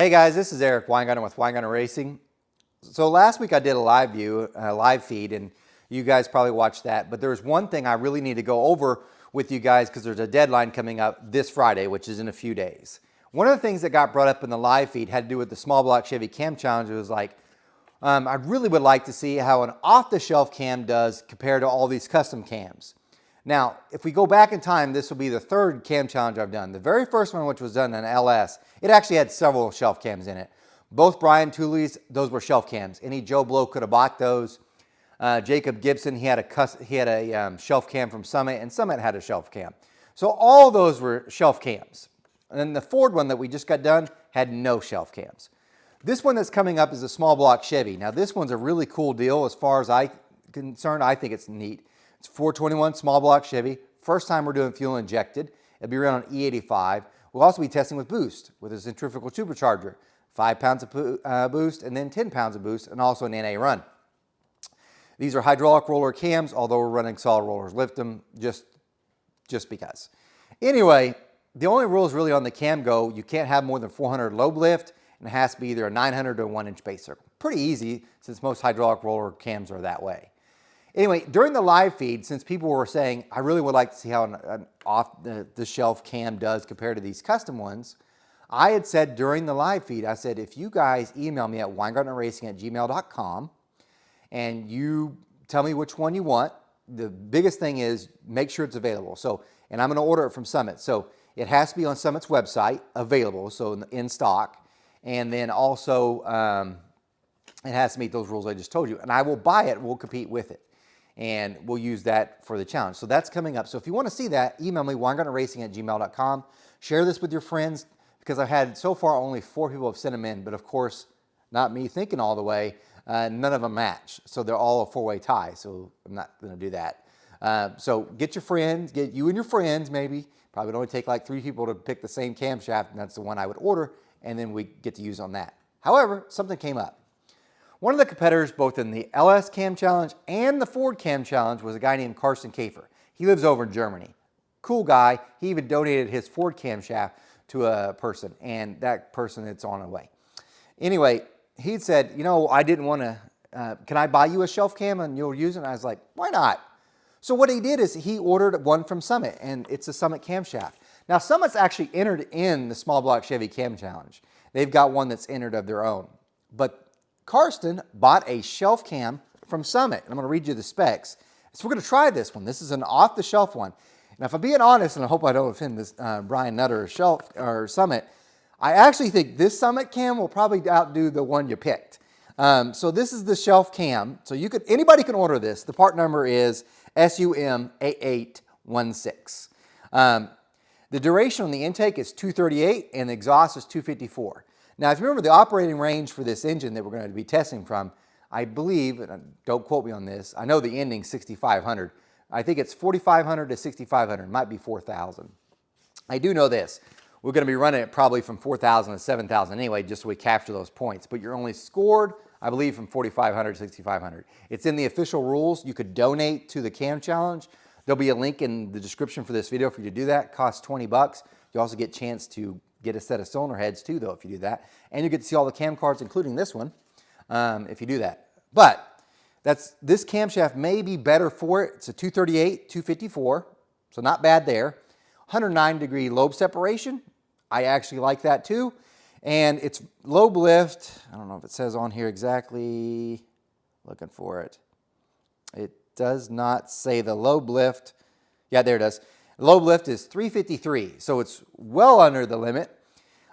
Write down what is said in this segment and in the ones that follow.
Hey guys, this is Eric Weingarten with Weingarten Racing. So last week I did a live feed, and you guys probably watched that. But there's one thing I really need to go over with you guys because there's a deadline coming up this Friday, which is in a few days. One of the things that got brought up in the live feed had to do with the small block Chevy Cam Challenge. It was like, I really would like to see how an off-the-shelf cam does compared to all these custom cams. Now, if we go back in time, this will be the third cam challenge I've done. The very first one, which was done in LS, it actually had several shelf cams in it. Both Brian Tooley's, those were shelf cams. Any Joe Blow could have bought those. Jacob Gibson, he had a shelf cam from Summit, and Summit had a shelf cam. So all those were shelf cams. And then the Ford one that we just got done had no shelf cams. This one that's coming up is a small block Chevy. Now this one's a really cool deal as far as I'm concerned. I think it's neat. It's 421 small block Chevy. First time we're doing fuel injected. It'll be run on E85. We'll also be testing with boost with a centrifugal supercharger. 5 pounds of boost and then 10 pounds of boost and also an NA run. These are hydraulic roller cams, although we're running solid rollers. Lift them just because. Anyway, the only rules really on the cam go, you can't have more than 400 lobe lift, and it has to be either a 900 or a 1-inch base circle. Pretty easy since most hydraulic roller cams are that way. Anyway, during the live feed, since people were saying, I really would like to see how an off-the-shelf cam does compared to these custom ones, I had said during the live feed, I said, if you guys email me at weingartnerracing@gmail.com and you tell me which one you want, the biggest thing is make sure it's available. So, and I'm going to order it from Summit. So it has to be on Summit's website, available, so in stock. And then also, it has to meet those rules I just told you. And I will buy it, we'll compete with it. And we'll use that for the challenge. So that's coming up. So if you want to see that, email me, weingartnerracing@gmail.com. Share this with your friends, because I've had so far only 4 people have sent them in, but of course, not me thinking all the way, none of them match. So they're all a 4-way tie, so I'm not going to do that. So get your friends, get you and your friends maybe. Probably would only take like 3 people to pick the same camshaft, and that's the one I would order, and then we get to use on that. However, something came up. One of the competitors, both in the LS Cam Challenge and the Ford Cam Challenge, was a guy named Carsten Kafer. He lives over in Germany. Cool guy. He even donated his Ford camshaft to a person, and that person, it's on the way. Anyway, he said, you know, I didn't want to, can I buy you a shelf cam and you'll use it? And I was like, why not? So what he did is he ordered one from Summit, and it's a Summit camshaft. Now, Summit's actually entered in the small block Chevy Cam Challenge. They've got one that's entered of their own. But Carsten bought a shelf cam from Summit. I'm going to read you the specs. So we're going to try this one. This is an off-the-shelf one. Now, if I'm being honest, and I hope I don't offend this Brian Nutter or Summit, I actually think this Summit cam will probably outdo the one you picked. So this is the shelf cam. So anybody can order this. The part number is SUM8816. The duration on the intake is 238 and the exhaust is 254. Now, if you remember the operating range for this engine that we're going to be testing from, I believe, and don't quote me on this, I know the ending 6,500. I think it's 4,500 to 6,500, might be 4,000. I do know this. We're going to be running it probably from 4,000 to 7,000 anyway, just so we capture those points. But you're only scored, I believe, from 4,500 to 6,500. It's in the official rules. You could donate to the Cam Challenge. There'll be a link in the description for this video for you to do that. It costs 20 bucks. You also get a chance to get a set of cylinder heads too, though, if you do that. And you get to see all the cam cards, including this one, if you do that. But this camshaft may be better for it. It's a 238, 254, so not bad there. 109-degree lobe separation. I actually like that too. And it's lobe lift. I don't know if it says on here exactly. Looking for it. It does not say the lobe lift. Yeah, there it does. Lobe lift is 353, so it's well under the limit.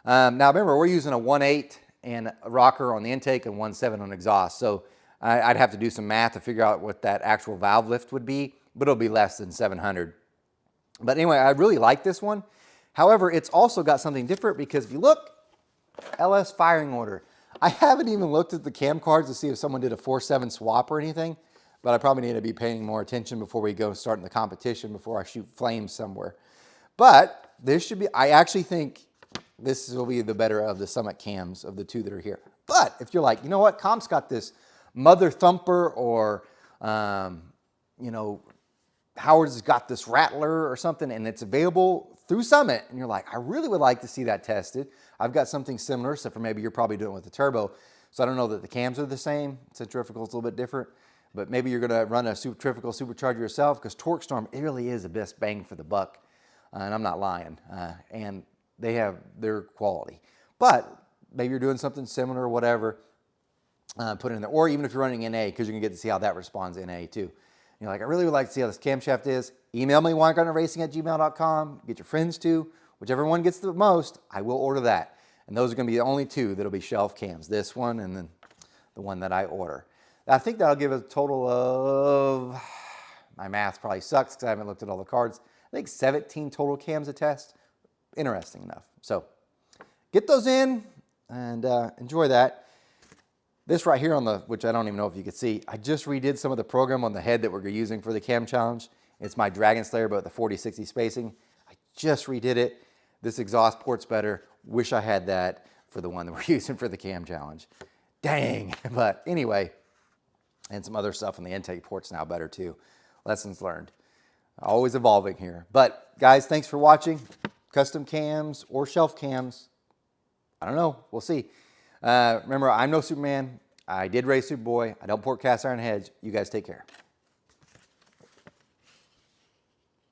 Now remember, we're using a 1.8 and a rocker on the intake and 1.7 on exhaust, so I'd have to do some math to figure out what that actual valve lift would be, but it'll be less than 700. But anyway, I really like this one. However, it's also got something different because if you look, LS firing order. I haven't even looked at the cam cards to see if someone did a 4.7 swap or anything, but I probably need to be paying more attention before we go starting the competition, before I shoot flames somewhere. But this should be, I actually think this will be the better of the Summit cams of the 2 that are here. But if you're like, you know what, Comp's got this mother thumper or, you know, Howard's has got this rattler or something, and it's available through Summit, and you're like, I really would like to see that tested. I've got something similar, except for maybe you're probably doing it with the turbo. So I don't know that the cams are the same. Centrifugal is a little bit different, but maybe you're gonna run a centrifugal supercharger yourself, because Torque Storm, it really is the best bang for the buck. And I'm not lying. And they have their quality. But maybe you're doing something similar or whatever, put it in there. Or even if you're running NA, because you can get to see how that responds in NA too. And you're like, I really would like to see how this camshaft is. Email me, winegardenracing@gmail.com. Get your friends to. Whichever one gets the most, I will order that. And those are going to be the only two that'll be shelf cams. This one and then the one that I order. I think that'll give a total of, my math probably sucks because I haven't looked at all the cards. I think 17 total cams to test. Interesting enough. So get those in and enjoy that. This right here on the, which I don't even know if you can see, I just redid some of the program on the head that we're using for the cam challenge. It's my Dragon Slayer, but the 40-60 spacing. I just redid it. This exhaust port's better. Wish I had that for the one that we're using for the cam challenge. Dang. But anyway, and some other stuff on the intake port's now better too. Lessons learned. Always evolving here. But guys, thanks for watching. Custom cams or shelf cams, I don't know. We'll see. Remember, I'm no Superman. I did race Superboy. I don't pour cast iron heads. You guys take care.